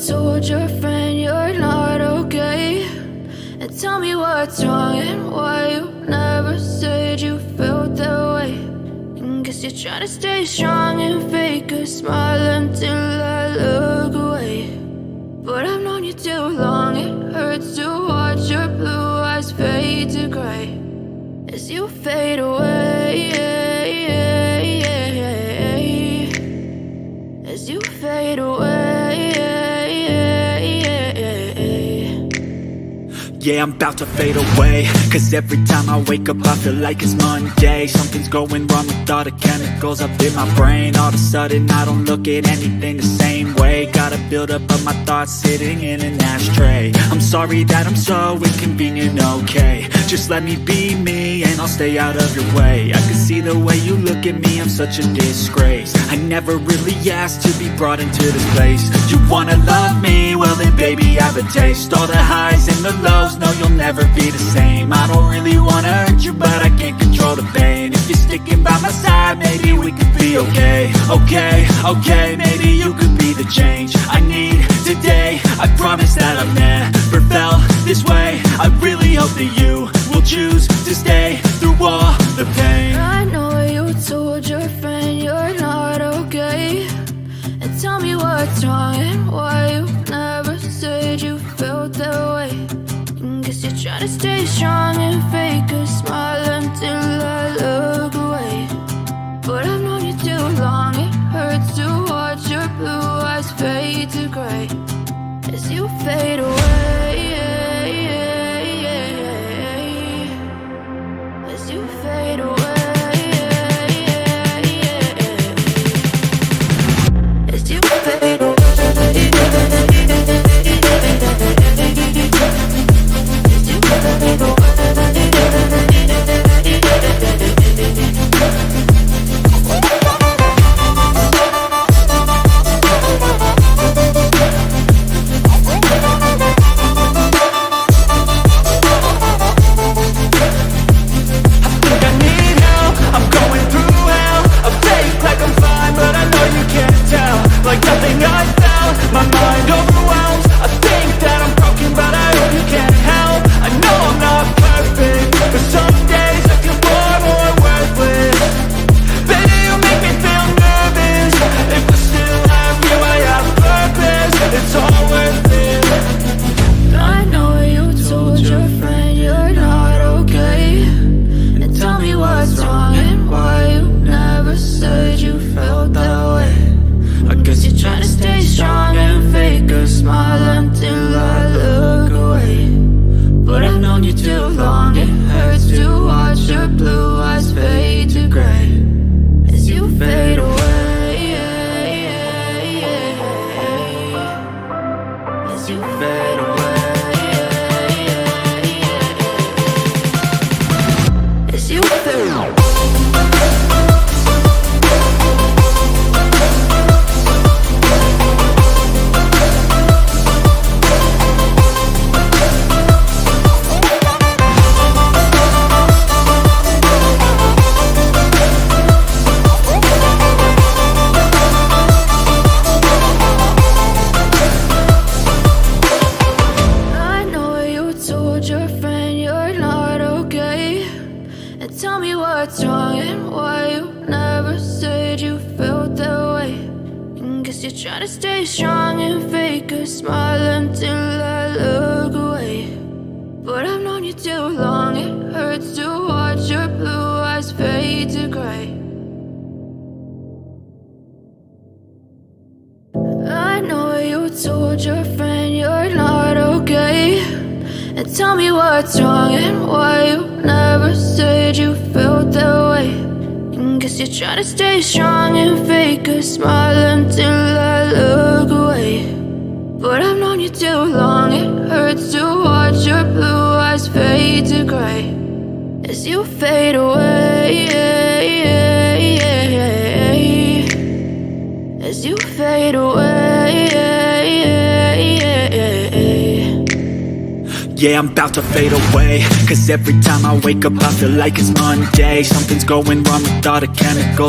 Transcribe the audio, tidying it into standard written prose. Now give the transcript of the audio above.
told your friend you're not okay, and tell me what's wrong and why you never said you felt that way. And guess you're trying to stay strong and fake a smile until I look away. But I've known you too long, it hurts to watch your blue eyes fade to gray as you fade away, as you fade away. Yeah, I'm about to fade away, cause every time I wake up I feel like it's Monday. Something's going wrong with all the chemicals up in my brain. All of a sudden I don't look at anything the same way. Got a buildup of my thoughts sitting in an ashtray. I'm sorry that I'm so inconvenient, okay. Just let me be me and I'll stay out of your way. I can see the way you look at me, I'm such a disgrace. I never really asked to be brought into this place. You wanna love me? Well then baby I have a taste. All the highs and the lows, no you'll never be the same. I don't really wanna hurt you but I can't control the pain. If you're sticking by my side maybe we could be okay. Okay, maybe you could be the change I need today. I promise that I've never felt this way. I really hope that you will choose to stay through all the pain. I know you told your friend you're not okay, and tell me what's wrong and why you never said you felt that way. And guess you're trying to stay strong and fake a smile until I look away. But I've known you too long, it hurts to watch your blue eyes fade to gray as you fade away, as you fade away, as you fade away. Trying to stay strong and fake a smile until I look away. But I've known you too long, it hurts to watch your blue eyes fade to gray. I know you told your friend you're not okay, and tell me what's wrong and why you never said you felt that way. Guess you're trying to stay strong and fake a smile until I look away. But I've known you too long, it hurts to watch your blue eyes fade to gray as you fade away, as you fade away. Yeah, I'm about to fade away, cause every time I wake up I feel like it's Monday. Something's going wrong with all the chemicals